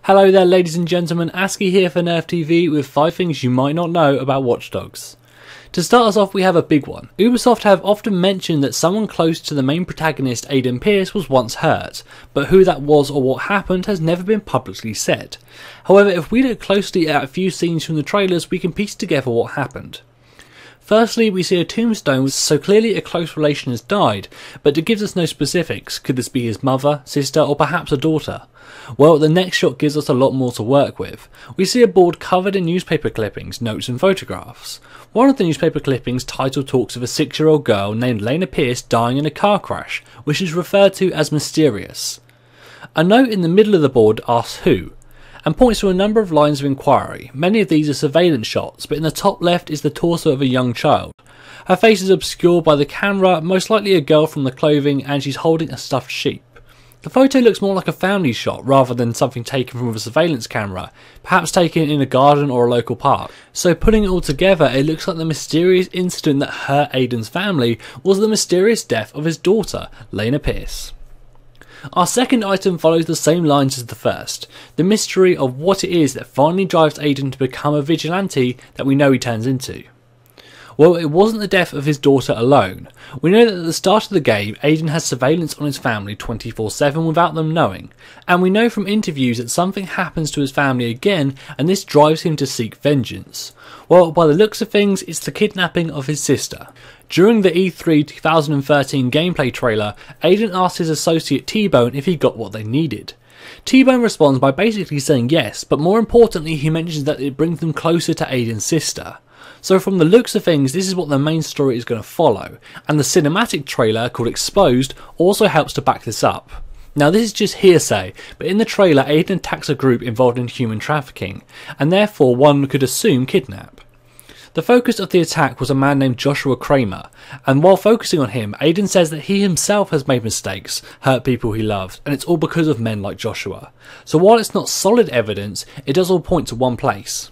Hello there ladies and gentlemen, ASCII here for Nerf TV with 5 things you might not know about Watch Dogs. To start us off, we have a big one. Ubisoft have often mentioned that someone close to the main protagonist Aiden Pierce was once hurt, but who that was or what happened has never been publicly said. However, if we look closely at a few scenes from the trailers, we can piece together what happened. Firstly, we see a tombstone so clearly a close relation has died, but it gives us no specifics. Could this be his mother, sister, or perhaps a daughter? Well, the next shot gives us a lot more to work with. We see a board covered in newspaper clippings, notes and photographs. One of the newspaper clippings' title talks of a 6-year-old girl named Lena Pierce dying in a car crash, which is referred to as mysterious. A note in the middle of the board asks who, and points to a number of lines of inquiry. Many of these are surveillance shots, but in the top left is the torso of a young child. Her face is obscured by the camera, most likely a girl from the clothing, and she's holding a stuffed sheep. The photo looks more like a family shot rather than something taken from a surveillance camera, perhaps taken in a garden or a local park. So putting it all together, it looks like the mysterious incident that hurt Aiden's family was the mysterious death of his daughter, Lena Pierce. Our second item follows the same lines as the first, the mystery of what it is that finally drives Aiden to become a vigilante that we know he turns into. Well, it wasn't the death of his daughter alone. We know that at the start of the game, Aiden has surveillance on his family 24/7 without them knowing, and we know from interviews that something happens to his family again, and this drives him to seek vengeance. Well, by the looks of things, it's the kidnapping of his sister. During the E3 2013 gameplay trailer, Aiden asked his associate T-Bone if he got what they needed. T-Bone responds by basically saying yes, but more importantly he mentions that it brings them closer to Aiden's sister. So from the looks of things, this is what the main story is going to follow, and the cinematic trailer called Exposed also helps to back this up. Now this is just hearsay, but in the trailer Aiden attacks a group involved in human trafficking, and therefore one could assume kidnap. The focus of the attack was a man named Joshua Kramer, and while focusing on him, Aiden says that he himself has made mistakes, hurt people he loved, and it's all because of men like Joshua. So while it's not solid evidence, it does all point to one place.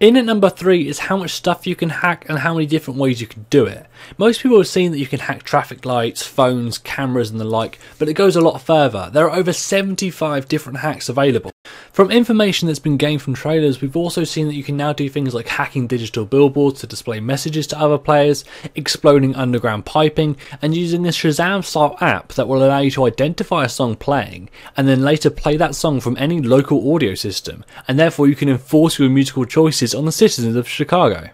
In at number 3 is how much stuff you can hack and how many different ways you can do it. Most people have seen that you can hack traffic lights, phones, cameras and the like, but it goes a lot further. There are over 75 different hacks available. From information that's been gained from trailers, we've also seen that you can now do things like hacking digital billboards to display messages to other players, exploding underground piping, and using a Shazam style app that will allow you to identify a song playing, and then later play that song from any local audio system, and therefore you can enforce your musical choices on the citizens of Chicago.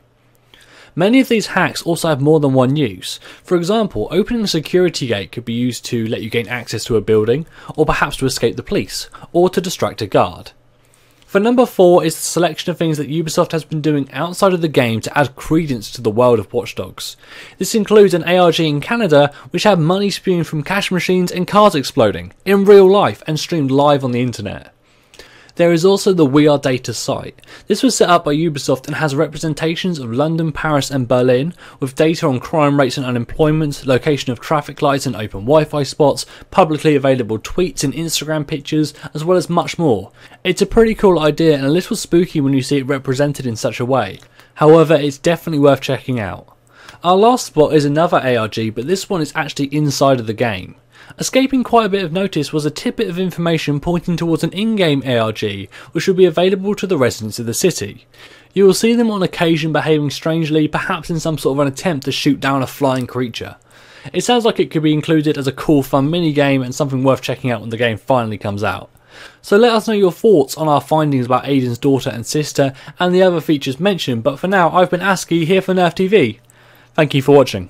Many of these hacks also have more than one use. For example, opening a security gate could be used to let you gain access to a building, or perhaps to escape the police, or to distract a guard. For number 4 is the selection of things that Ubisoft has been doing outside of the game to add credence to the world of Watch Dogs. This includes an ARG in Canada which had money spewing from cash machines and cars exploding, in real life and streamed live on the internet. There is also the We Are Data site. This was set up by Ubisoft and has representations of London, Paris and Berlin, with data on crime rates and unemployment, location of traffic lights and open Wi-Fi spots, publicly available tweets and Instagram pictures, as well as much more. It's a pretty cool idea and a little spooky when you see it represented in such a way. However, it's definitely worth checking out. Our last spot is another ARG, but this one is actually inside of the game. Escaping quite a bit of notice was a tidbit of information pointing towards an in-game ARG which will be available to the residents of the city. You will see them on occasion behaving strangely, perhaps in some sort of an attempt to shoot down a flying creature. It sounds like it could be included as a cool fun mini-game and something worth checking out when the game finally comes out. So let us know your thoughts on our findings about Aiden's daughter and sister and the other features mentioned, but for now I've been ASCII here for Nerf TV. Thank you for watching.